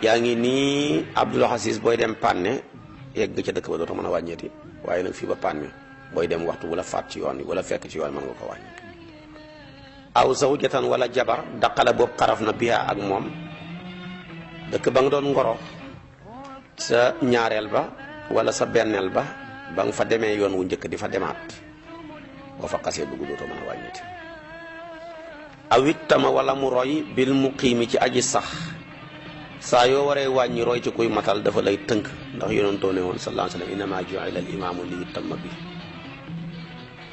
yaa ngi nii Abdul Aziz booy dem Pànne yegg ca dëkk ba dootoo mën a wàññeeti waaye nag fii ba Pànne booy dem waxtu wala faat ci yoon wi wala fekk ci yoon mën nga ko wàññi. aw zawjatan wala jabar daqala boobu xaraf na biha ak moom dëkk ba nga doon ngoro sa ñaareel ba wala sa benneel ba ba nga fa demee yoon wu njëkk di fa demaat boo fa xasee dugg dootoo mën a wàññeeti. awit tama wala mu roy bil muqiimi ci aji sax saa yoo waree wàññi roy ci kuy matal dafa lay tënk ndax yonentoo ne woon sallallahu alayhi wa sallam innama ju'ila al imaamu li yutamma bi.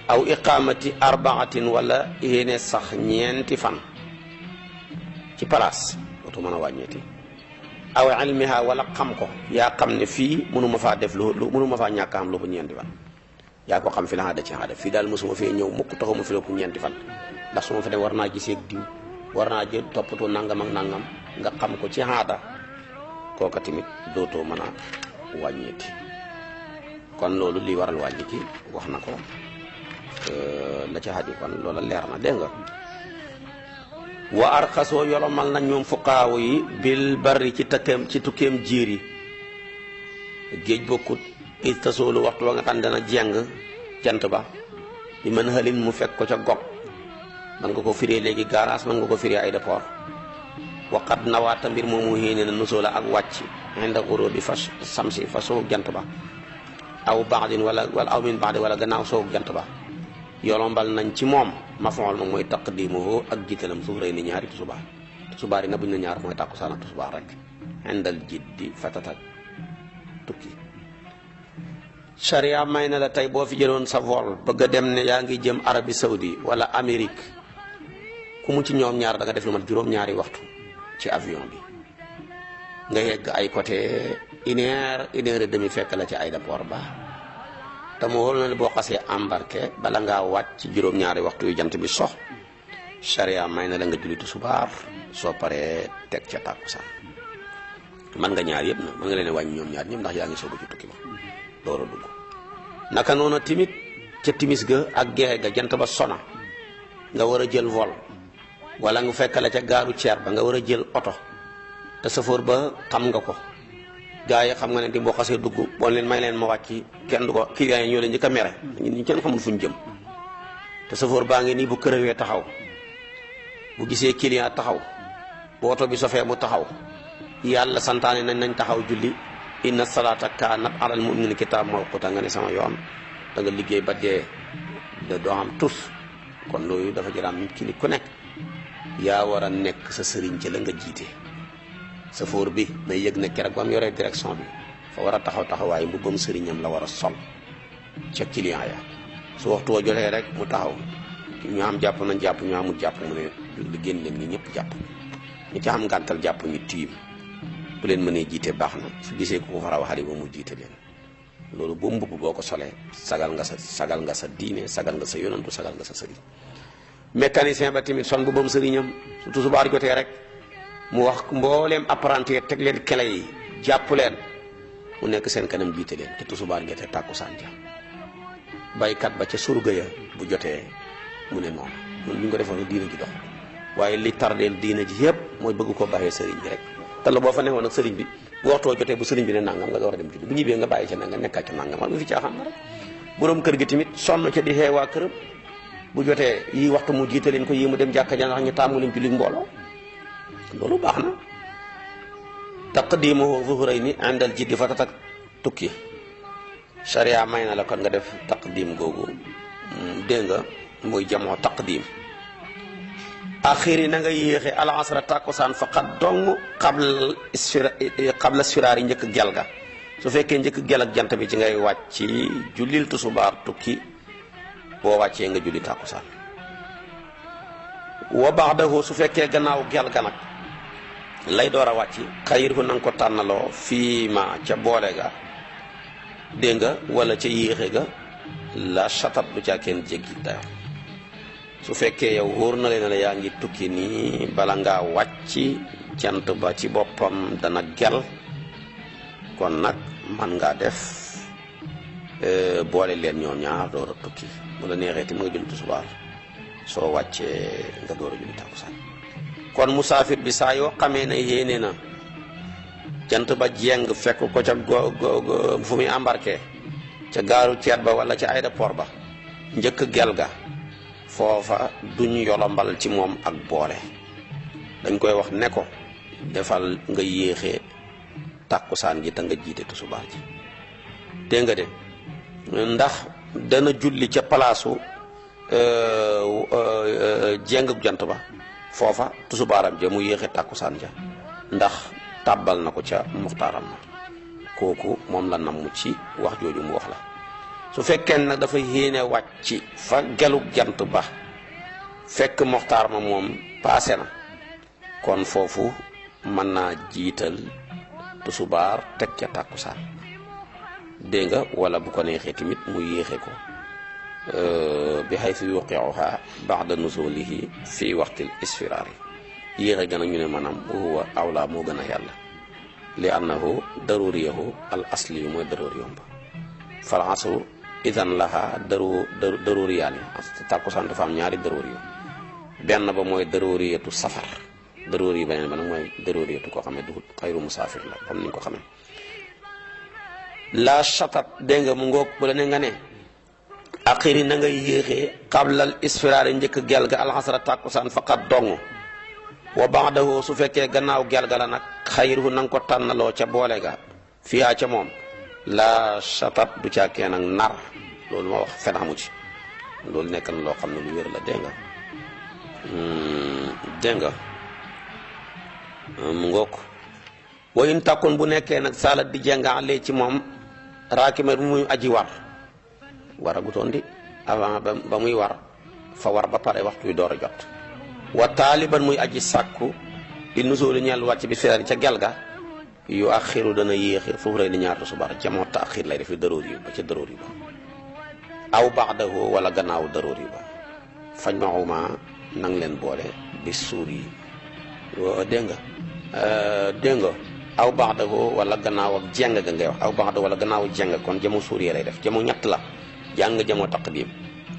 aw iqaamati arbaatin wala yéene sax ñeenti fan ci place dootu mën a wàññeeti. aw ilmiha wala xam ko yaa xam ne fii mënuma faa def lu mënuma faa ñàkk am lu ko ñeenti fan yaa ko xam fi la ci xaada fii daal mosuma fee ñëw mukk taxuma fi la ko ñeenti fan ndax su ma fa dem war naa gisee ak diw war naa jël toppatoo nangam ak nangam nga xam ko ci xaada kooka tamit dootoo mën a wàññeeti. kon loolu li waral wàññi ki wax na ko la ca xadi kon loola leer na dégg nga. wa arxasoo yolomal nañ ñoom fuqaawu yi bil bari ci tukkeem jiir yi géej bokkut it tasoolu waxtu wa nga xam dana jeng jant ba bi mën xalin mu fekk ko ca gog man nga ko firee léegi garage man nga ko firee aéroport waqat nawaata mbir moomu yéene na nusoola ak wàcc inda xurubi fa samsi fa soog jant ba aw baadin wala aw min baadi wala gannaaw soog jant ba yolombal nañ ci moom mafool moom mooy taqdimuhu ak jiitalam suuf rëy ni ñaari tusubaar yi na buñ na ñaar mooy tàkkusaan ak tusubaar rek indal jiddi fatatak tukki. charia may na la tey boo fi jëloon sa vol bëgg a dem ne yaa ngi jëm Arabie Saoudi wala Amérique ku mu ci ñoom ñaar da nga def lu mat juróom-ñaari waxtu ci avion bi nga yegg ay côté une heure et demie fekk la ci aéroport ba te mu wóor na ne boo xasee embarqué bala ngaa wàcc ci juróom-ñaari waxtu yu jant bi sox charia may na la nga julli tisbaar soo paree teg ca tàkkusaan man nga ñaar yëpp na mën nga leen wàññi ñoom ñaar ñëpp ndax yaa ngi soobu ci tukki ma door a dugg. naka noonu timit ca timis ga ak geexe ga jant ba sona nga war a jël vol wala nga fekk la ca gaaru ceer ba nga war a jël oto te safoor ba xam nga ko gaa yi xam nga ne di boo xasee dugg boo leen may leen ma wàcc kenn du ko client yi ñoo leen njëkk a mere ñun kenn xamul fu ñu jëm te safoor baa ngi nii bu kërëwee taxaw bu gisee client taxaw bu oto bi sofee mu taxaw yàlla santaane nañ taxaw julli inna salaata kaanat alal mu'minina kitaab mawquuta nga ne sama yoon da nga liggéey ba dee doo am tus kon loolu dafa jëraam nit ki ku nekk yaa war a nekk sa sëriñ ci la nga jiite safoor bi may yëg ne keroog ba am yoree direction bi fa war a taxawaay mbubbam sëriñam la war a sol ca client ya su waxtu wa jotee rek mu taxaw ñu am jàpp nañ jàpp ñu amul jàpp mu ne lu génn leen ñi ñëpp jàpp ñi ci xam ngàntal jàpp ñu tiim bu leen mënee jiite baax na su gisee ku ko fara waxali ba mu jiite leen loolu boo mbubb boo ko solee sagal nga sa diine sagal nga sa yonantu sagal nga sa sëriñ. mécanicien ba tamit son bu bam sëriñam surtout subaar jotee rek mu wax mbooleem apprenti teg leen kele yi jàpp leen mu nekk seen kanam jiite leen te tusubaar jotee tàkkusaan ja baykat ba ca surga ya bu jotee mu ne noonu ñun bu ñu ko defoon diina ji dox waaye li tardeel diina ji yëpp mooy bëgg ko bàyyee sëriñ bi rek te la boo fa newoon ak sëriñ bi bu waxtoo jotee bu sëriñ bi ne nangam nga war a dem julli bu ñibbee nga bàyyi ca nangam nekkaat ca nangam xam nga fi caaxaan rek borom kër gi tamit sonn ca di xee waa këram bu jotee yi waxtu mu jiite leen ko yi mu dem jàkka ja ndax ñu tàmmu leen julli mbooloo loolu baax na. taqdimuhu zuhrayni indal jiddi fatatak tukki charia may na la kon nga def taqdim googu dégg nga muy jamoo taqdim. axiri na nga yéexe al asra tàkkusaan faqat dong qabla sfiraar yi njëkk gel ga su fekkee njëkk gel ak jant bi ci ngay wàcc jullil tusubaar tukki boo wàccee nga julli tàkkusaan. wa ba'dahu su fekkee gannaaw gel ga nag lay door a wàcc xayir fu na nga ko tànnaloo fii ma ca boole ga dégg nga wala ca yéexe ga la chatat du caa kenn jéggi dayo su fekkee yow wóor na leen ne yaa ngi tukki nii bala ngaa wàcc jant ba ci boppam dana gel kon nag man ngaa def boole leen ñoom ñaar door a tukki bu la neexee ti mu nga julli tisbaar soo wàccee nga door a julli takkusaan. kon musaafir bi saa yoo xamee ne yéene na jant ba jeng fekk ko ca fu muy embarqué ca gaaru ceet ba wala ca aéroport ba njëkk gel ga foofa duñ yolombal ci moom ak boole dañ koy wax ne ko defal nga yéexee tàkkusaan ji te nga jiite tusubaar ji dégg nga de ndax dana julli ca palaasu jeng jant ba foofa tusubaaram ja mu yéexe tàkkusaan ja ndax tàbbal na ko ca muxtaaram ma kooku moom la namm ci wax jooju mu wax la su fekkee nag dafa yéene wàcc fa gelug jant ba fekk muxtaar ma moom paase na kon foofu mën naa jiital tusubaar teg ca tàkkusaan dégg nga wala bu ko neexee tamit mu yéexe ko bi haythu yuqiuha ba'da nuzulihi fi waxtil isfiraar yi yéexe gën a ñu ne maanaam huwa awla moo gën a yàlla li annahu daruriyahu al asli yu mooy daruriyam ba fal asru idan laha daruriyaan yi tàkkusaan dafa am ñaari daruriyu benn ba mooy daruriyatu safar daruri beneen ba nag mooy daruriyatu koo xam ne du xayru musaafir la comme ni ñu ko xamee la chatat dégg nga mu ngoog bu la ne nga ne axiri na nga yéexee xablal isfiraari njëkk gel ga alxasra tàkkusaan faqat dong wa ba'dahu su fekkee gannaaw gel ga la nag xayruhu na nga ko tànnaloo ca boole ga fiyaa ca moom la chatat du càkkee nag nar loolu ma wax fen xamu ci loolu nekk na loo xam ne lu wér la dégg nga dégg nga mu ngoog wayin tàkkoon bu nekkee nag salat di jengaale ci moom raakima bu muy aji war a gutoon di avant ba muy war fa war ba pare waxtu wi door a jot wa taaliban muy aji sàkku li nusooli ñeel wàcc bi feer ca gel ga yu axiru dana yéexi foofu rek ni ñaar subar ca moo taaxir lay def li daroor yi ba ca daroor yi ba aw ba'dahu wala gannaaw daroor yi ba fañ maxuma nang leen boole bi suur yi dégg nga dégg nga aw ba'dahu wala gannaaw ak jeng ga ngay wax aw ba'dahu wala gannaaw jeng kon jamo suur yi lay def jamo ñett la jàng jamoo taqdim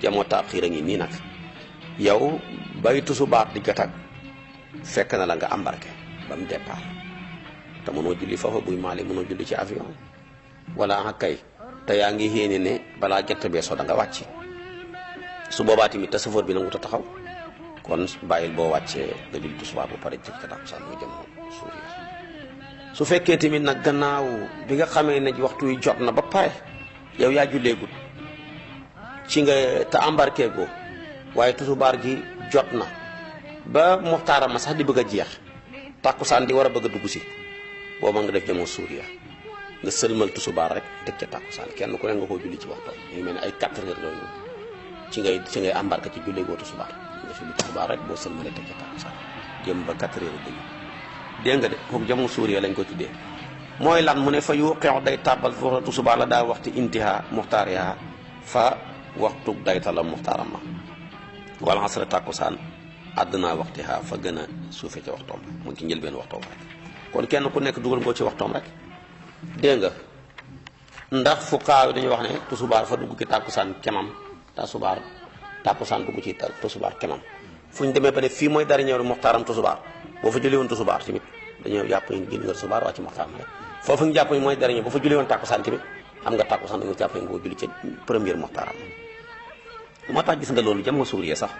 jamoo taaxir a ngi nii nag yow bay tusubaar di jot ak fekk na la nga embarqué ba mu départ te mënoo julli foofa buy maale mënoo julli ci avion wala ak kay te yaa ngi yéene ne balaa jant bee soo da nga wàcc su boobaa tamit te chauffeur bi nangu ta taxaw kon bàyyil boo wàccee nga julli tusubaar bu pare jëkk takkusaan muy jamoo suur yi su fekkee tamit nag gannaaw bi nga xamee ne waxtu wi jot na ba pare yow yaa julleegul ci nga te embarqué go waaye tusubaar gi jot na ba muxtaaram ma sax di bëgg a jeex tàkkusaan di war a bëgg a dugg si booba nga def jamoo suuriya nga sëlmal tusubaar rek teg ca tàkkusaan kenn ku ne nga koo julli ci waxtoom ñu mel ne ay 4 heures yooyu ci ngay embarqué ci jullee goo tusubaar nga julli tusubaar rek boo sëlmalee teg ca tàkkusaan jëm ba 4 heures dégg nga de kooku jamoo suuriya lañ ko tuddee mooy lan mu ne fa yuqeex day tàbbal foofu tusubaar la daa waxti intiha muxtaariha fa waxtu daytala muxtaaram ma wala xasra tàkkusaan àdduna waxtiha fa gën a suufe ca waxtoom mu ngi ci njëlbeen waxtoom rek kon kenn ku nekk dugal ngoo ci waxtoom rek dégg nga ndax fu kaaw dañuy wax ne tusubaar fa dugg ci tàkkusaan kemam tàkkusaan dugg ci tusubaar kemam fu ñu demee ba ne fii mooy dara ñëw muxtaaram tusubaar boo fa julli woon tusubaar tamit dañoo jàpp ni julli nga tusubaar waa ci muxtaaram la foofu ñu jàpp ni mooy dara ñëw boo fa julli woon tàkkusaan tamit xam nga tàkkusaan dañu jàpp nga julli ci première muxtaaram moo tax gis nga loolu jamoo suuriya sax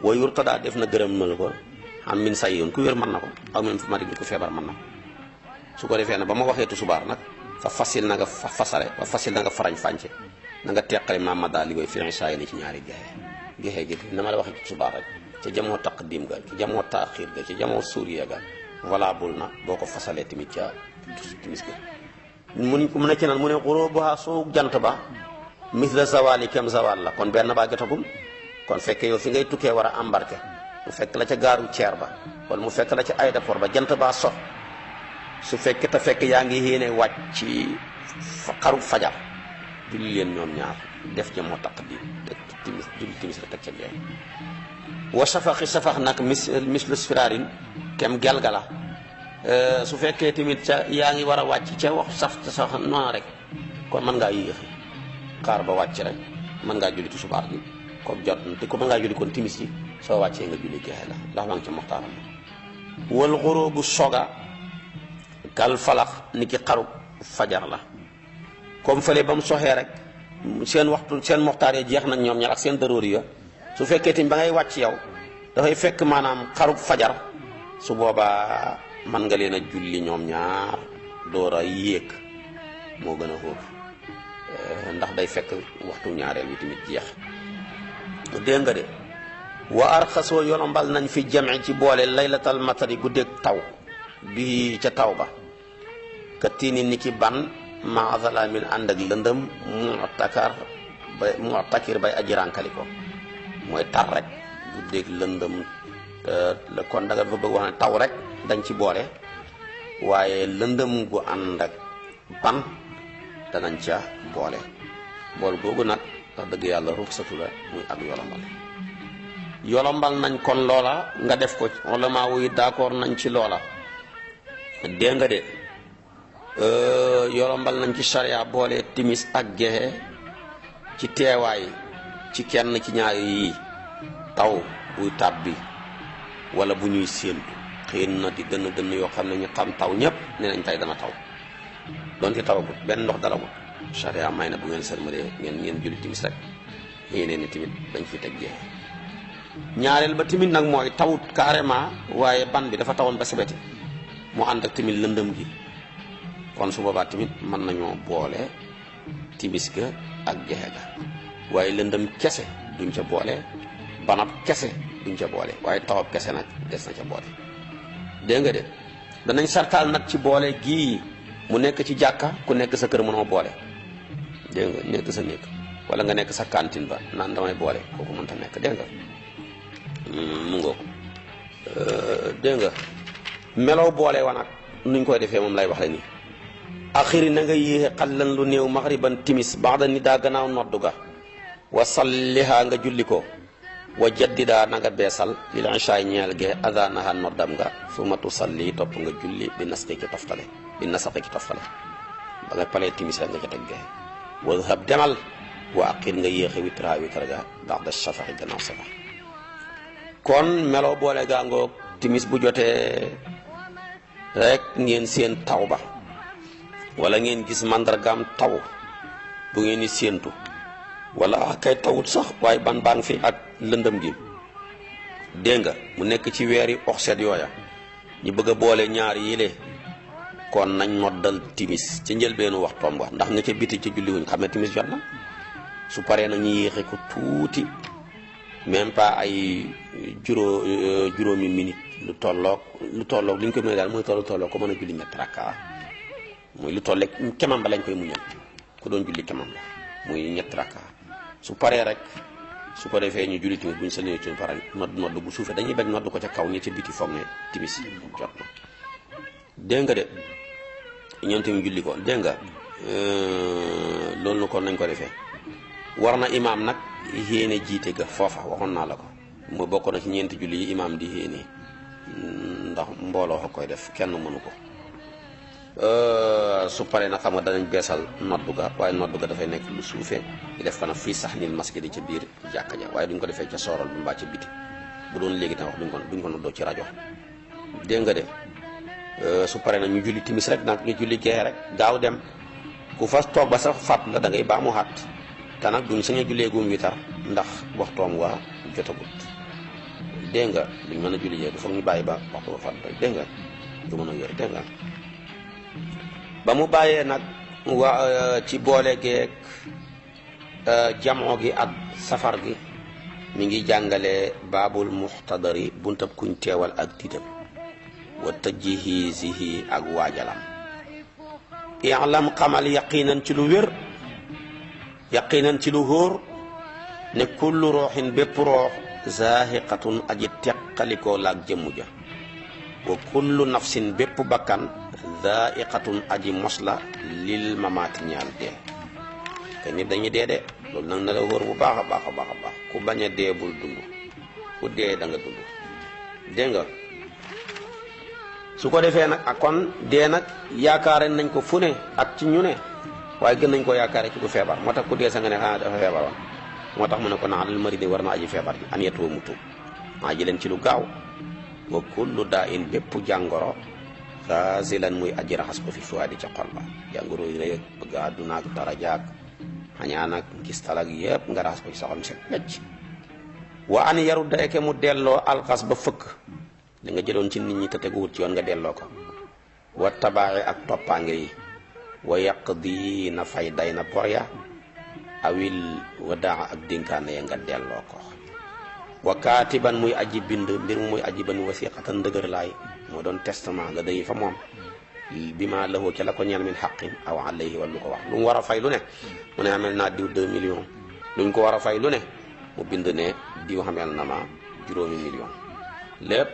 wooy yurtadaa def na gërëm na ko xam min say yoon ku wér mën na ko ak même fu mari bi ko feebar mën na ko su ko defee ne ba ma waxee tusubaar nag fa fasil na nga fasale fa fasil na nga farañ fànce na nga teqale mamada li koy firin saa yi ci ñaari gexe gi na ma la waxee tusubaar rek ca jamoo taqdim ga ci jamoo taaxir ga ci jamoo suuriya ga valable na boo ko fasalee tamit ca timis ga mun na ci naan mu ne xurubuha soo jant ba misla zawali kem zawal la kon benn baa jotagum kon fekk yow fi ngay tukkee war a embarqué mu fekk la ca gaaru ceer ba wala mu fekk la ca aéroport ba jant baa so su fekk te fekk yaa ngi yéene wàcc ci xaru fajar julli leen ñoom ñaar def ja moo taq di timis julli timis la teg ca jeex wa safax nag mislu sfiraarin kem gel ga la su fekkee tamit ca yaa ngi war a wàcc ca wax sax noonu rek kon mën ngaa yéexi xaar ba wàcc rek mën ngaa julli tusubaar gi comme jot na te ko mën ngaa julli kon timis ji soo wàccee nga julli gexe la ndax maa ngi ca moxtaaram wal xuróobu soga kal falax ni ki xarub fajar la comme fële ba mu soxee rek seen waxtu seen moxtaar ya jeex nañ ñoom ñaar ak seen daroori ya su fekkee tamit ba ngay wàcc yow dafay fekk maanaam xarub fajar su boobaa mën nga leen a julli ñoom ñaar door a yéeg moo gën a xóor ndax day fekk waxtu ñaareel bi tamit jeex dégg nga de wa arxasoo yonombal nañ fi jame ci boole laylatal matari guddeeg taw bi ca taw ba ka tiini ni ki ban ma zalamin ànd ak lëndëm mu takir bay aji rànkali ko mooy tar rek guddeeg lëndëm kon da nga fa bëgg wax ne taw rek dañ ci boole waaye lëndëm gu ànd ak ban danañ ca boole googu nag wax dëgg yàlla ruxsatu la muy ak yolombal nañ kon loola nga def ko ulama wuy d'accord nañ ci loola dégg nga de yolombal nañ ci sharia boole timis ak gexe ci teewaay ci kenn ci ñaari yi taw buy tàbbi wala bu ñuy séentu xëy na di gën yoo xam ne ñu xam taw ñëpp ne nañ tey dana taw donte tawagut benn ndox dalagul sharia may na bu ngeen sërmalee ngeen julli timis rek yéeneen ni tamit dañ fi teg gexe ñaareel ba tamit nag mooy tawut carrément waaye ban bi dafa tawoon ba sebeti mu ànd ak tamit lëndëm gi kon su boobaa tamit mën nañoo boole timis ga ak gexe ga waaye lëndëm kese duñ ca boole banab kese duñ ca boole waaye tawab kese nag des na ca boole dégg nga de danañ sartaal nag ci boole gii mu nekk ci jàkka ku nekk sa kër mënoo boole dégg nga nekk sa néeg wala nga nekk sa cantine ba naan damay boole kooku mënta nekk dégg nga mu ngoo dégg nga melow boole wa nag nuñ koy defee moom lay wax la nii axiri na nga yéexe xallan lu néew maxriban timis baxda ni daa gannaaw noddu ga wa salliha nga julli ko wa jaddida na nga beesal lil ishaay ñeel ge adanaha noddam nga suma tusalli topp nga julli bi nasaqi ki toftale ba nga palee timis rek nga ca teg ge wadhab demal wa aqir nga yéexe witra ga baxda shafaxi gannaaw safax kon meloo boole gaangoog timis bu jotee rek ngeen seen taw ba wala ngeen gis mandargaam taw bu ngeen di séentu wala kay tawut sax waaye ban baa ngi fi ak lëndëm gi dégg nga mu nekk ci weeri oxset yooya ñu bëgg a boole ñaar yile kon nañ noddal timis ca njëlbeenu waxtoom wa ndax nga ca biti ca julli wuñ xam ne timis jot na su paree na ñu yéexe ko tuuti même pas ay juróomi minute lu tolloog li ñu koy mën daal mooy tolloog ko mën a julli ñetti rakka muy lu tolleeg kemam ba lañ koy muñal ku doon julli kemam la muy ñetti rakka su paree rek su ko defee ñu julli timis bu ñu sa néew ci pare nodd bu suufee dañuy bañ nodd ko ca kaw ñi ca biti foog ne timis jot na dégg nga de ñoom tamit julli ko dégg nga loolu na kon nañ ko defee war na imaam nag yéene jiite ga foofa waxoon naa la ko moo bokk na ci ñeenti julli yi imaam di yéene ndax mbooloo xa koy def kenn mënu ko su paree nag xam nga danañ beesal noddu ga waaye noddu ga dafay nekk lu suufee di def ko nag fii sax nil masjid ca biir jàkka ja waaye duñ ko defee ca sooral bi mbaa ca biti bu doon léegi tam wax duñ ko noddoo ci rajo dégg nga de su paree nag ñu julli timis rek nag ñu julli geexe rek gaaw dem ku fas toog ba sax fàtt la da ngay baa mu xaat te nag duñ sañ a jullee gum witar ndax waxtoom waa jotagut dégg nga duñ mën a julli jee du foog ñu bàyyi ba waxtu ba fàtt rek dégg nga du mën a yor dégg nga ba mu bàyyee nag ci boole geeg jamoo gi ak safar gi mi ngi jàngale baabul muxtadari buntab kuñ teewal ak tiitam wa tajhiizihi ak waajalam i'lam xamal yaqinan ci lu wér yaqinan ci lu hóor ne kullu rooxin bépp roox zaahiqatun aji teqalikoo laak jëmmu ja wa kullu nafsin bépp bakkan zaa'iqatun aji mos la lil mamaati ñaal dee te nit dañuy dee de loolu nag na la wóor bu baax a baax a baax a baax ku bañ a dee bul dund ku dee da nga dund dégg nga su ko defee nag ak kon dee nag yaakaare nañ ko fu ne ak ci ñu ne waaye gën nañ ko yaakaare ci ku feebar moo tax ku dee sa nga ne xanaa dafa feebar woon moo tax mu ne ko naa lal mari de war na aji feebar ji an yetuwa mu tuub maa ji leen ci lu gaaw wa kullu daa in bépp jàngoro xaasilan muy aji raxas ko fi fuwaadi ca xol ba jàngoro yi rek bëgg àdduna ak darajaak xañaan ak gis talak yëpp nga raxas ko ci soxam set wecc wa an yarudda eke mu delloo alxas ba fëkk li nga jëloon ci nit ñi te teguwut ci yoon nga delloo ko wa tabaaxi ak toppaange yi wa yaqdi na fay day na bor ya awil wadaa ak dénkaane ya nga delloo ko wa kaatiban muy aji bind mbir muy aji ban wasiqatan dëgër laay moo doon testament nga day fa moom bi ma lëxoo ca la ko ñeel min xaqin aw alayhi wala lu ko wax lu mu war a fay lu ne mu ne amel naa diw 2 millions luñ ko war a fay lu ne mu bind ne diw xamel na ma 5 millions lépp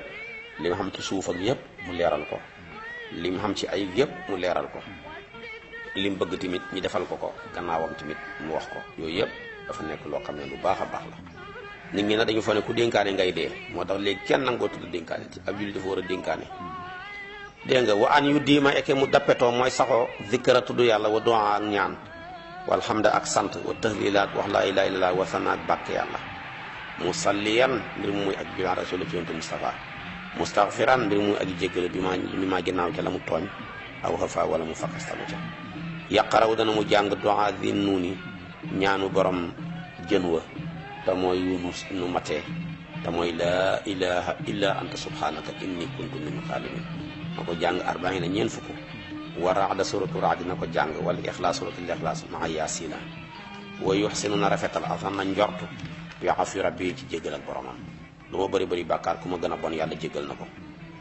li nga xam ci suuf ak yëpp mu leeral ko li mu xam ci ay yëpp mu leeral ko li mu bëgg tamit ñi defal ko ko gannaawam tamit mu wax ko yooyu yëpp dafa nekk loo xam ne lu baax a baax la nit ñi nag dañu fa ne ku dénkaane ngay dee moo tax léegi kenn nangoo tudd dénkaane ci ab jullit dafa war a dénkaane dégg nga wa an yu diima eke mu dappetoo mooy saxoo zikra tudd yàlla wa du'a ak ñaan walhamda ak sant wa tahlilaat wax laa ilaaha illallaah wa sana ak bàkk yàlla musalliyan mbir mu muy ak bi rasul ci yonent Mustafa mustaghfiran mbir mu muy ak jéggale bi ma ginnaaw ca la mu tooñ aw xafa wala mu fakkastalu ca yaqaraw dana mu jàng du'a di nuuni ñaanu borom jën wa te mooy yunus nu matee te mooy laa ilaha illa anta subhanaka inni kuntu min zalimin na ko jàng arbaina ñeen fukk wa raada suratu raad na ko jàng wala ixlaas suratul ixlaas maa yaasina wa yuxsinu na rafetal asan na njortu yaxafi rabbi ci jéggal ak boromam lu ma bëri bëri bàkkaar ku ma gën a bon yàlla jéggal na ko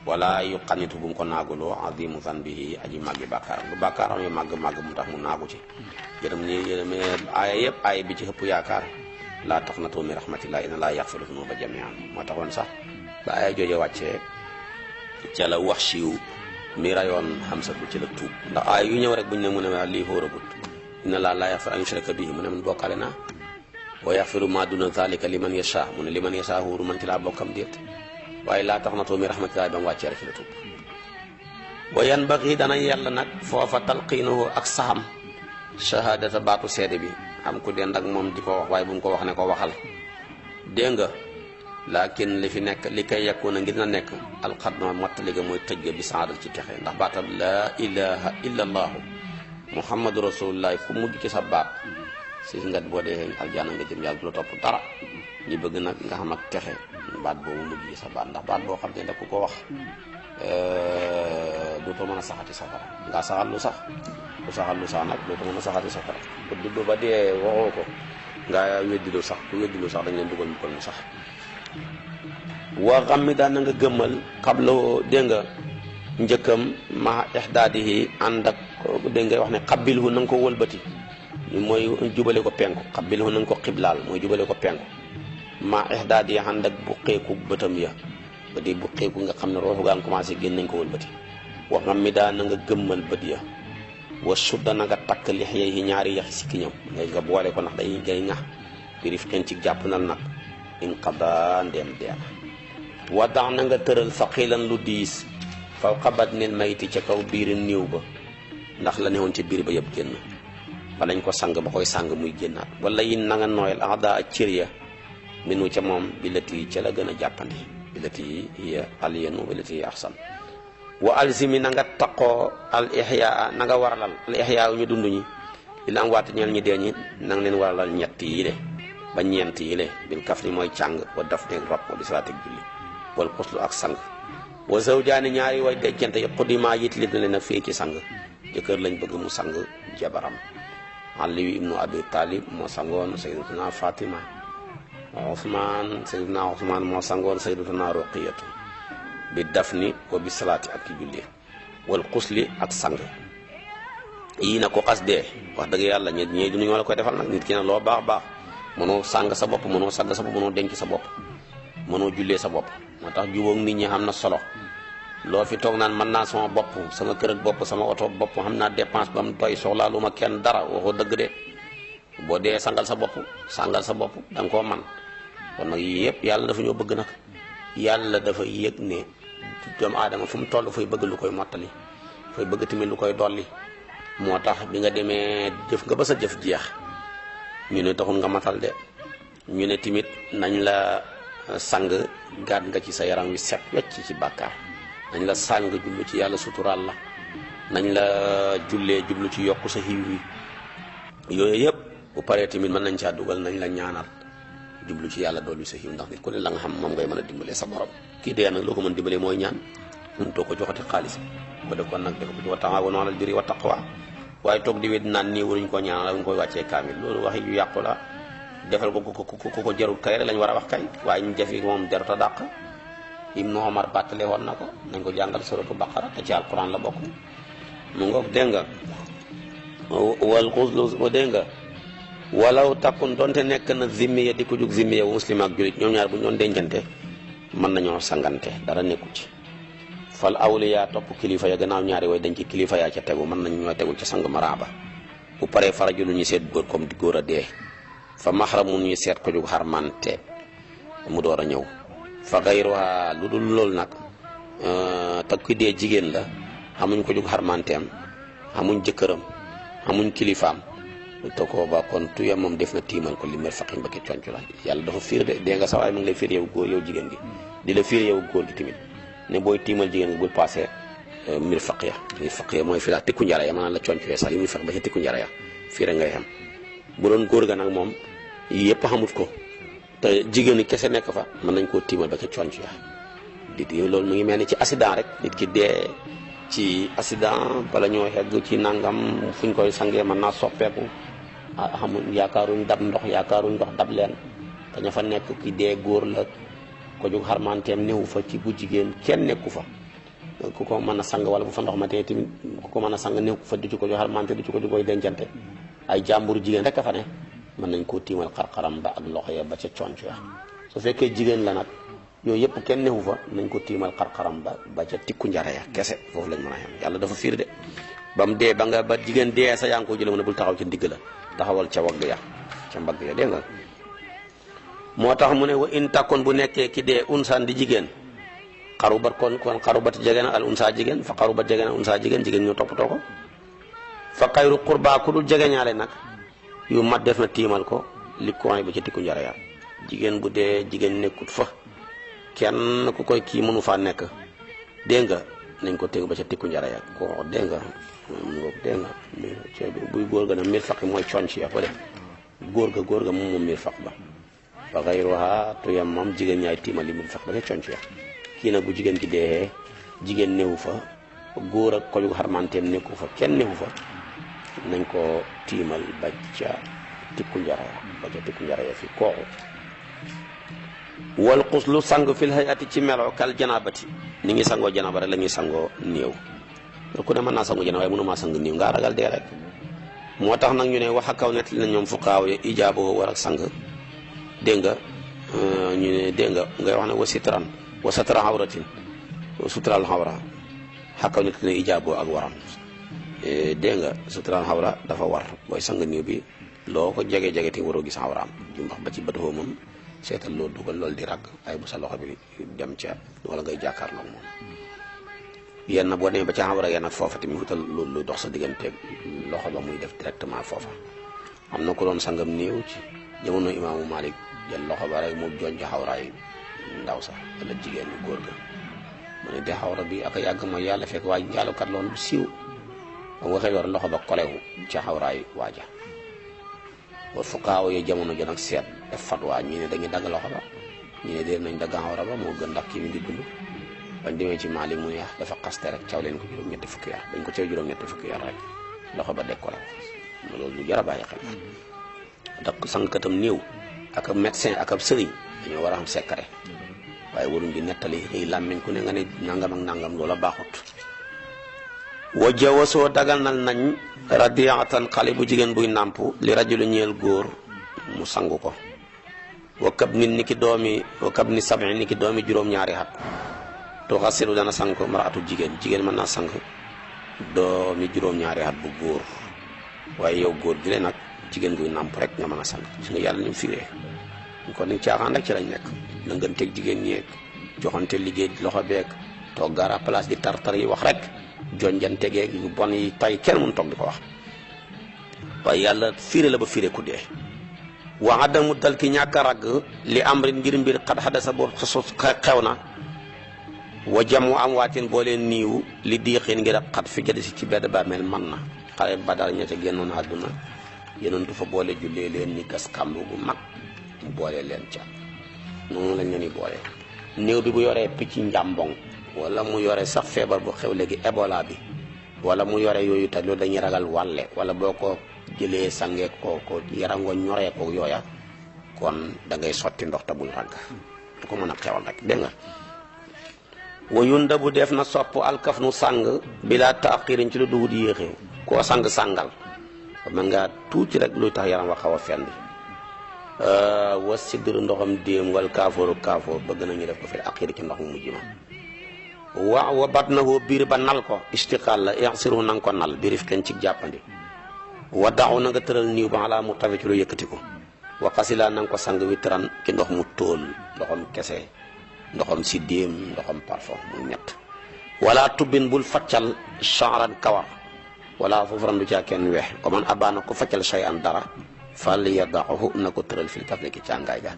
wala yu xanitu bu mu ko naaguloo azimu zanbihi aji màggi bàkkaaram lu bàkkaaram yu màgg mu tax mu naagu ci yërëm ni yërëm aaya yëpp aaya bi ci ëpp yaakaar laa taqnatu min rahmatillah inna laa yaxfiru zunuba jamian moo taxoon sax ba aaya jooje wàccee ca la wax siiw mi rayoon Hamsatu ci la tuub ndax aaya yu ñëw rek buñ ne mu ne ma lii xóoragut inna laa yaxfiru an yushraka bihi mu ne man bokkaale naa wa yaxfiru ma duna zalika liman yasha mu ne liman yasha huuru man ci laa bokkam déet waaye laa taqnatu min rahmatillah ba mu wàccee rek ci la tuub wa yanbaghi dana yàlla nag foofa talqiinuhu ak saxam shahadata baatu seede bi am ku dend ak moom di ko wax waaye bu mu ko wax ne ko waxal dégg nga laakin li fi nekk li kay yekku na ngir na nekk alxadma mottali ga mooy tëj ga bi saadal ci texe ndax baatam laa ilaha illa allaahu muhammadu rasulullah ku mujj ci sa baat si nga boo dee aljana nga jëm yàlla du la topp dara ñu bëgg nag nga xam ak texe baat boobu mujj ci sa baat ndax baat boo xam ne da ku ko wax dootoo mën a saxati safara ngaa saxal lu sax ku saxal lu sax nag dootoo mën a saxati safara ku dudd ba dee waxoo ko ngaa weddilu sax ku weddilu sax dañ leen dugal mu kon mu sax waa xam mi daan na nga gëmmal xabloo dégg nga njëkkam ma ixdaadihi ànd ak dégg ngay wax ne xabbilhu na nga ko wëlbati mooy jubale ko penku xabbilhu na nga ko xiblaal mooy jubale ko penku ma ixdaadihi ànd ak bu xeeku bëtam ya bët yi bu xeeku nga xam ne roofu gaa nga commencé génn nañ ko wëlbati wa xam mi daan na nga gëmmal bët ya wa sudda na nga takk lix yi ñaari yaxi si kiñam nga boole ko ndax day gay ŋax birif xen ci jàpp nal nag in qada ndeem deena wa dax na nga tëral saqilan lu diis faw xabat nil mayti ca kaw biiri néew ba ndax la newoon ca biir ba yëpp génn fa lañ ko sang ba koy sang muy génnaat wala yin na nga nooyal aada ak cër ya minu ca moom billati yi ca la gën a jàppandi billati yi hiya aliyanu billati yi ahsan wa alzimi na nga taqoo al ihyaa na nga waralal al ihyaa ñu dund ñi li la am waate ñeel ñi dee ñi na nga leen waralal ñett yi le ba ñeent yi le bil kaf ni mooy càng wa daf neeg rob wa bi salaateeg julli wal xuslu ak sang wa zawjaani ñaari way dencante yi xuddima yit li na leen a fii ci sang jëkkër lañ bëgg mu sang jabaram Ali ibnu Abi Talib moo sangoon sayyidatuna Fatima Ousmane moo sangoon sayyidatuna Ruqiyatu bi dafni wa bi salaati ak ki julli wal xusli ak sang yii na ko xas dee wax dëgg yàlla ñi du ñoo la koy defal nag nit ki ne loo baax baax mënoo sang sa bopp mënoo sang sa bopp mënoo denc sa bopp mënoo jullee sa bopp moo tax jubóog nit ñi xam na solo loo fi toog naan mën naa sama bopp sama kër ak bopp sama oto bopp xam naa dépense ba mu doy soxlaalu ma kenn dara waxoo dëgg de boo dee sangal sa bopp da nga koo man kon nag yii yëpp yàlla dafa ñoo bëgg nag yàlla dafa yëg ne doomu aadama fu mu toll fay bëgg lu koy mottali fay bëgg tamit lu koy dolli moo tax bi nga demee jëf nga ba sa jëf jeex ñu ne taxul nga matal de ñu ne tamit nañ la sang gaat nga ci sa yaram wi set wecc ci bàkkaar nañ la saañ nga jublu ci yàlla suturaal la nañ la jullee jublu ci yokku sa xiw wi yooyu yëpp bu paree tamit mën nañ caa dugal nañ la ñaanal jublu ci yàlla dolli sa xiw ndax nit ku ne la nga xam moom ngay mën a dimbalee sa borom kii dee nag loo ko mën dimbalee mooy ñaan mun too ko joxati xaalis ko def kon nag def ko ci wa taawanu alal birri wa taqwa waaye toog di wet naan nii waruñ ko ñaanal waruñ koy wàccee kaamil loolu waxi yu yàqu la defal ko ko jarul kay rek lañ war a wax kay waaye ñu defi moom jarut a dàq Ibnu Omar bàttale woon na ko nañ ko jàngal suratu baqara te ci alquran la bokk mu ngoog dégg nga wal xuslu dégg nga walaw takkun donte nekk na zimmiya di ko jug zimmiya wu muslim ak julit ñoom ñaar bu ñu doon dencante mën nañoo sangante dara nekku ci fal awliya topp kilifa ya gannaaw ñaari way dañ ci kilifa yaa ca tegu mën nañ ñoo tegul ca sang maraaba bu paree faraju lu ñuy seet góor comme di góor a dee fa maxramu ñuy seet ko jug xarmante mu door a ñëw fa gayruha lu dul loolu nag te ku dee jigéen la xamuñ ko jug xarmanteem xamuñ jëkkëram xamuñ kilifaam te ko ba kon tuya moom def na tiimal ko li mer faqin ba ke conc la yàlla dafa fiir de dee nga sa waay mu ngi lay fiir yow góor yow jigéen gi di la fiir yow góor gi tamit ne booy tiimal jigéen gi bul passé mir faqiya mooy fi la tikku njara ya maanaam la conc yee sax li muy fex ba ca tikku njara ya fii rek ngay xam bu doon góor ga nag moom yëpp xamut ko te jigéen ñi kese nekk fa mën nañ koo tiimal ba ca conc ya dit loolu mu ngi mel ni ci accident rek nit ki dee ci accident bala ñoo xegg ci nangam fuñ koy sangee mën naa soppeeku xamul yaakaaruñ dab ndox dab leen te ña fa nekk ki dee góor la ko jóg xarmanteem néew fa ci bu jigéen kenn nekku fa ku ko mën a sang wala bu fa ndox ma tee tamit ku ko mën a sang néew fa du ci ko jóg xarmante du ci ko jóg koy dencante ay jàmbur jigéen rek a fa ne mën nañ koo tiimal xarxaram ba ak loxo ya ba ca conc ya su fekkee jigéen la nag yooyu yëpp kenn newu fa nañ ko tiimal xarxaram ba ca tikku njare ya kese foofu lañ mën a xam yàlla dafa fiir de ba mu dee ba jigéen dee sa yaa ngi ko jële mu ne bul taxaw ci ndigg la taxawal ca wagg ya ca mbagg ya dégg nga moo tax mu ne wa in takkoon bu nekkee ki dee unsaan di jigéen xarubat kon xarubat jege na al unsa jigéen fa xarubat jege na unsa jigéen ñoo toppatoo ko fa xayru qurba ku dul jegeñaale nag yu mat def na tiimal ko li koy ba ca tikku njare ya jigéen bu dee jigéen nekkut fa kenn ku koy kii mënu faa nekk dégg nga nañ ko tegu ba ca tikku njare ya ko dégg nga dégg nga buy góor ga nag mir faq mooy conc ya fa de góor ga moom mir faq ba fa xayruha tuyam moom jigéen ñaay tiimal li mir faq ba ca conc ya kii nag bu jigéen ki dee jigéen newu fa góor ak ko yu xarmanteem nekku fa kenn newu fa nañ ko tiimal ba ca tikku njara ya fi kooku wal xuslu sang fil hayati ci melo kal janabati ni ngi sangoo janaba rek la ñuy sangoo néew ku ne mën naa sangu janaba waaye mënu maa sang néew ngaa ragal dee rek moo tax nag ñu ne wax a kaw net li na ñoom fuqaaw ya ijaaboo war ak sang dégg nga ñu ne dégg nga ngay wax ne wa sitran awratin sutral xawra xakaw nit ki ne ijaaboo ak waram dégg nga sutral xawra dafa war booy sang néew bi loo ko jege-jege te waroo gis xawraam jumbax ba ci bët moom seetal loo dugal loolu di ragg ay bu sa loxo bi dem ca wala ngay jàkkaarloo moom yenn boo demee ba ca xawra yenn ak foofa tamit wutal lu dox sa digganteeg loxo ba muy def directement foofa am na ko doon sangam néew ci jamono imaamu Malik jël loxo ba rek mu jonj xawraay ndaw sax wala jigéen ñi góor ga mu ne de xawra bi ak yàgg mooy yàlla fekk waaye njaalukat loon bu siiw ba nga xëy war loxo ba kolewu ca xawraay waaja wa fuqaaw yi jamono jo nag seet def fatwa ñi ne dañuy dagg loxo ba ñi ne déer nañ dagg xawra ba moo gën ndax kii mi ngi dund bañ demee ci Maalik mu ne dafa xaste rek caw leen ko juróom-ñetti fukki yar dañ ko caw juróom-ñetti fukki yar rek loxo ba dekk ko la loolu lu jar a bàyyi xel ndax sangkatam néew ak ab médecin ak ab sëriñ dañoo war a xam secret waaye waruñ di nettali ay làmmiñ ku ne nga ne nangam ak nangam loola baaxut wa jawasoo daganal nañ radiatan xale bu jigéen buy nàmp li rajulu ñeel góor mu sangu ko wa kab nit ni ki doomi wa kab ni sab'i ni ki doomi juróom-ñaari at tuxasilu dana sang ko maraatu jigéen mën naa sang doomi juróom-ñaari at bu góor waaye yow góor gi le nag jigéen guy nàmp rek nga mën a sang su nga yàlla ni mu firee kon ni caaxaan rek ci lañ nekk na ngeen teg jigéen ñeeg joxante liggéey loxo beeg toog gaara place di tartar yi wax rek jonjantegeeg yu bon yi tay kenn mun toog di ko wax waaye yàlla firé la ba firé ku dee wa adamu dal ki ñàkk a ragg li amrin ngir mbir xad xada sa boo xew na wa jamu am waatin boo leen niiw li diixin ngir ak xat fi jadi si ci benn bàmmeel man na xale Badar ña ca génnoon àdduna yonentu fa boole jullee leen ni gas kàmb bu mag mu boole leen ca noonu lañ leen di boole. néew bi bu yoree picc njàmbong wala mu yore sax feebar bu xew léegi Ebola bi wala mu yore yooyu te loolu dañuy ragal wàlle wala boo ko jëlee sangee ko yarangoo ñoree ko yooya kon da ngay sotti ndox te bul ragg du ko mën a xewal rek dégg nga. wayun da bu def na sopp alkaf nu sàng bilaa taaxirin ci lu duwut yéexee koo sàngal mën ngaa tuuti rek luy tax yaram wa xaw a fendi wa sidr ndoxam déem wal kaafoor bëgg nañu def ko fi akiri ci ndox mu mujj ma wa bat na woo biir ba nal ko istiqaal la yaxsiru na nga ko nal birif kenn ci jàppandi wa daxu na nga tëral niiw ba alaa mu tafe ci lu yëkkati ko wa xasilaa na nga ko sang witran ci ndox mu tóol ndoxam kese ndoxam si déem ndoxam parfum muy ñett wala tubbin bul faccal chanran kawar wala foofu ran du caa kenn weex ko man abaana ko faccal shay an dara fal yadaxu na ko tëral fil kaf ki càngaay ga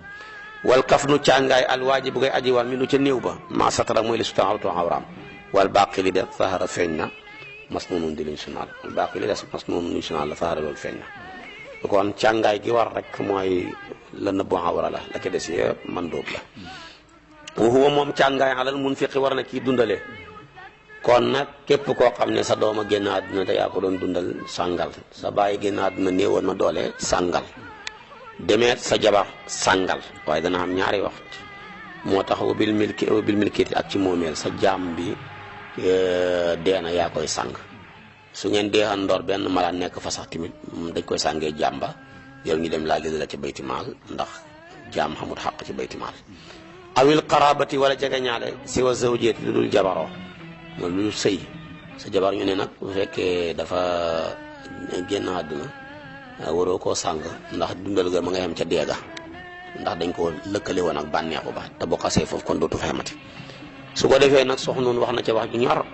wal kaf nu càngaay alwaaji bu ngay aji war mi nu ca néew ba ma satara mooy li su taxawtu awraam wal baaqi li des sahara feeñ na mas noonu di luñ sunaal wal baaqi li des mas noonu luñ sunaal la sahara loolu feeñ na kon càngaay gi war rek mooy la nëbbu awra la ca des yëpp man dóob la huwa moom càngaay alal munfiqi war na kii dundale kon nag képp koo xam ne sa doom a génn àdduna te yaa ko doon dundal sàngal sa bàyyi génn àdduna néewoon na doole sàngal demeet sa jabar sàngal waaye dana am ñaari wax moo tax bil milkiti ak ci moomeel sa jaam bi deena yaa koy sàng su ngeen deexan ndoor benn malaan nekk fa sax tamit dañ koy sàngee jàmba yow ñu dem laaj la ci baytimaal ndax jaam xamut xàq ci baytimaal awil qarabati wala jege ñaale si wa zawjeeti lu dul jabaroo mooy lu sëy sa jabar ñu ne nag bu fekkee dafa génn àdduna waroo koo sàng ndax dundal ga ma nga yem ca deega ndax dañ ko lëkkale woon ak bànneexu ba te boo xasee foofu kon dootu fa xamati su ko defee nag soxna noonu wax na ca wax ju ñor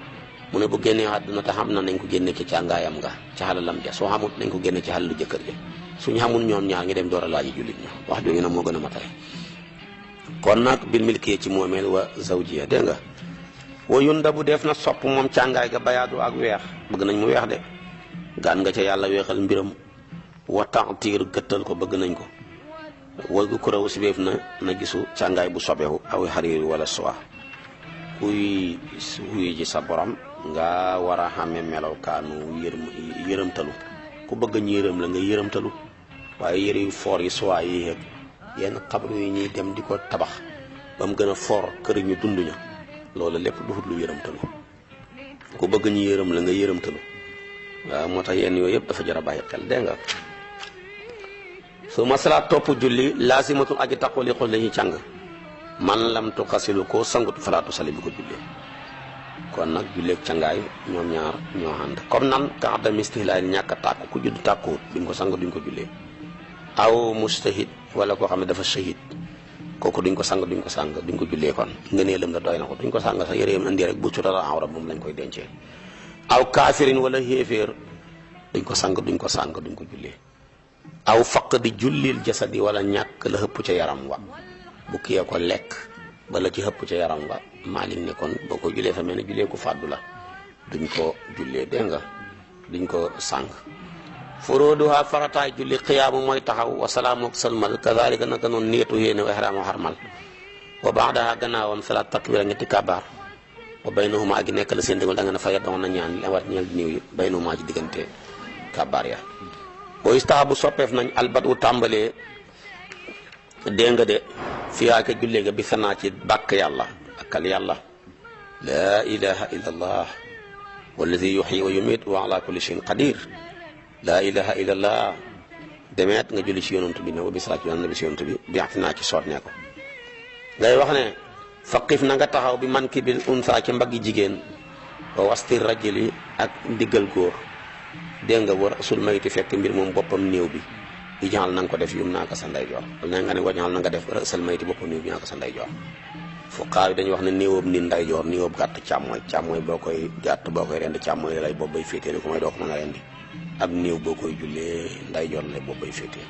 mu ne bu génnee àdduna te xam na nañ ko génne ci càngaayam nga ci xalalam ja soo xamut nañ ko génne ci xalalu jëkkër ja suñu xamul ñoom ñaar ngi dem door a laaji jullit ña wax jooju nag moo gën a matale kon nag bil milkiye ci moomeel wa zawjiya dégg nga wa yunda bu def na sopp moom càngaay ga bayaadu ak weex bëgg nañ mu weex de gaan nga ca yàlla weexal mbiram wa taatiir gëttal ko bëgg nañ ko wal gu kuraw si beef na gisu càngaay bu sobewu aw xariir wala soie kuy wuy ji sa borom nga war a xame melaw kaanu yërëmtalu ku bëgg ñu yërëm la nga yërëmtalu waaye yëre yu foor yi soie yi yëg yenn xabru yi ñuy dem di ko tabax ba mu gën a foor kër ñu dund ña loolu lépp duxut lu yërëmtalu ku bëgg ñu yërëm la nga yërëmtalu waaw moo tax yenn yooyu yëpp dafa jar a bàyyi xel dégg nga su masala topp julli laasimatul aji taqoo li xool dañuy càng man lam tu xasilu koo sangut falaatu sali bi ko jullee kon nag julleeg cangaay ñoom ñaar ñoo ànd comme nan kaxda mistihlaay ñàkk a tàkku ku judd tàkkuwut duñ ko sang duñ ko jullee aw mustahid wala koo xam ne dafa shahid kooku duñ ko sang duñ ko jullee kon ngëneelam la doy na ko duñ ko sang sax yëreem indi rek bu cutal awra moom lañ koy dencee aw kaafirin wala xéeféer duñ ko duñ ko jullee aw faq di jullil jasadi wala ñàkk la xëpp ca yaram wa bu kiyee ko lekk bala ci xëpp ca yaram wa maalik ne kon boo ko jullee fa mel ne jullee ko fàddu la duñ ko jullee dégg nga duñ ko sang furuuduha farataay julli xiyaamu mooy taxaw wa salaamu ak salmal kazalika naka noonu niyatu yéene wa ihraamu xarmal wa baadaha gannaawam salaat takbira ñetti kabaar wa baynahuma ak nekk la seen digal da nga ne fa yeddoon na ñaan li war ñeel niiw yi baynahuma ci diggante kabaar ya boo istahabu soppeef nañ albat wu tàmbalee dégg nga de fiyaa ka jullee ga bi sanaa ci bàkk yàlla akal yàlla laa ilaha illa allah wallazi yuxyi wa yumiit wa ala kulli shay'in qadir laa ilaha illa allah demeet nga julli ci yonantu bi ne wa bi salaatu ala nabi ci yonantu bi biati naa ci soot ne ko ngay wax ne faqif na nga taxaw bi man ki bil unsa ci mbaggi jigéen wa wasti rajuli ak ndiggal góor dégg nga war sul mayti fekk mbir moom boppam néew bi di jaxal na nga ko def yum naa ko sa ndeyjoor wala nga ne wajaxal na nga def rësal mayti boppam néew bi naa ko sa ndeyjoor fuqaa yi dañuy wax ne néewam ni ndeyjoor néewam gàtt càmmooy boo koy rendi càmmooy lay boobu bay féetee li ko may doo ko mën a rendi ab néew boo koy jullee ndeyjoor lay boobu bay féetee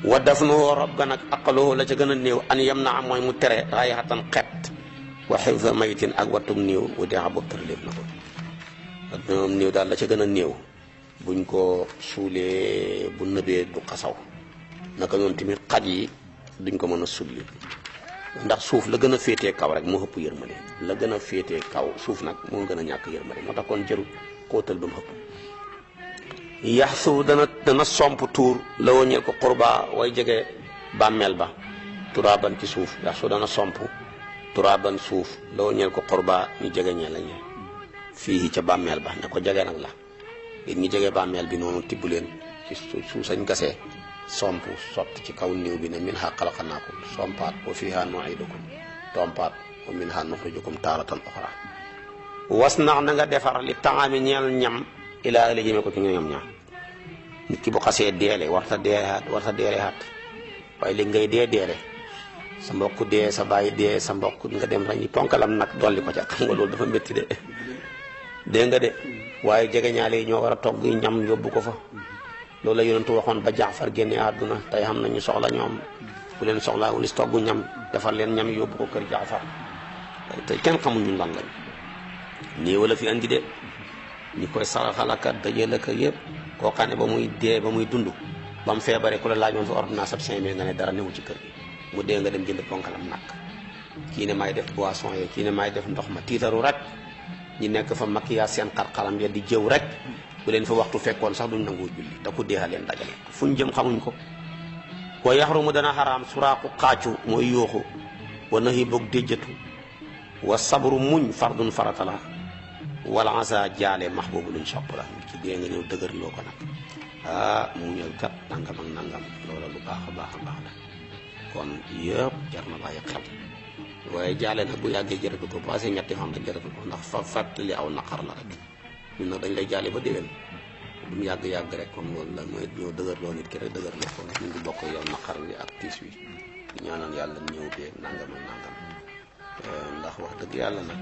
wa daf nu rob ga nag aqaloo la ca gën a néew an yem na am mooy mu tere rayaxatan xet wa xifza maytin ak wattum néew wu dee boobu tëraleef na ko moom néew daal la ca gën a néew buñ ko suulee bu nëbee du xasaw naka noonu tamit xaj yi duñ ko mën a sulli ndax suuf la gën a féetee kaw rek moo ëpp yërmande la gën a féetee kaw suuf nag moo gën a ñàkk yërmande moo tax kon jëru xóotal ba mu ëpp yaxsu dana somp tuur la woñeel ko xurba way jege bàmmeel ba turaaban ci suuf yaxsu dana somp turaaban suuf la woñeel ko xurba ñu jege ñee la ñee fii ca bàmmeel ba ne ko jege nag la it ñi jege bàmmeel bi noonu tibb leen ci suuf sañ gasee somp sotti ci kaw néew bi ne min ha xalaqnaakum sompaat wa fiihaa nu'iidukum tompaat wa min ha nuxrijukum taaratan uxraa was nax na nga defar li taami ñeel ñam ilaa li jëmee ko ci ñoom ñaar nit ki bu xasee deele warta deele xaat waaye léegi ngay deele sa mbokk dee sa bàyyi dee sa mbokk nga dem rañi ponkalam nag dolli ko ca xam nga loolu dafa métti de dégg nga de waaye jege ñaale yi ñoo war a togg ñam yóbbu ko fa loolu la yonentu waxoon ba Jaafar génne àdduna tey xam nañu soxla ñoom bu leen soxlaa wulis togg ñam defar leen ñam yóbbu ko kër Jaafar te kenn xamuñu lan lañ nii wala fi andi de ñi koy saraxalaka dajale ka yëpp koo xam ne ba muy dee ba muy dund ba mu feebaree ku la laajoon fi ordonnance ab 5000 nga ne dara newu ci kër gi mu dee nga dem jënd ponkalam nag kii ne may def boisson yi kii ne may def ndox ma tiitaru rek ñi nekk fa maquillage seen xar-xaram ya di jëw rek bu leen fa waxtu fekkoon sax duñ nangoo julli te ku deexa leen dajale fu ñu jëm xamuñ ko wa yaxrumu dana xaraam suraaku xaacu mooy yooxu wa nahi boog déjjatu wa sabru muñ fardun farata la wala asa jaale max boobu luñ sopp la ci dee nga ñëw dëgër loo ko nag muñal kat nangam ak nangam loola lu baax a baax a baax la kon yëpp jar na bàyyi xel waaye jaale nag bu yàggee jërëtu ko passé ñetti fan rek jërëtu ko ndax fa fàttali aw naqar la rek ñun nag dañ lay jaale ba déwén du mu yàgg rek comme loolu la mooy ñoo dëgër loo nit ki rek dëgër la ko ñu ngi bokk yow naqar wi ak tiis wi ñaanal yàlla ñëw beeg nangam ak nangam ndax wax dëgg yàlla nag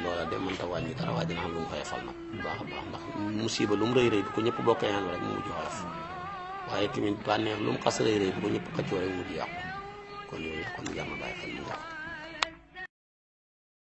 loola de mënta wàññi dara waaye dina xam lu mu koy fal nag bu baax a baax ndax musiba lu mu rëy bu ko ñëpp bokkee ñaan rek mu mujj xoyof waaye tamit bànneex lu mu xas rëy bu ko ñëpp xëccoo rek mu mujj yàqu kon yooyu kon jar na bàyyi xel mu yàqu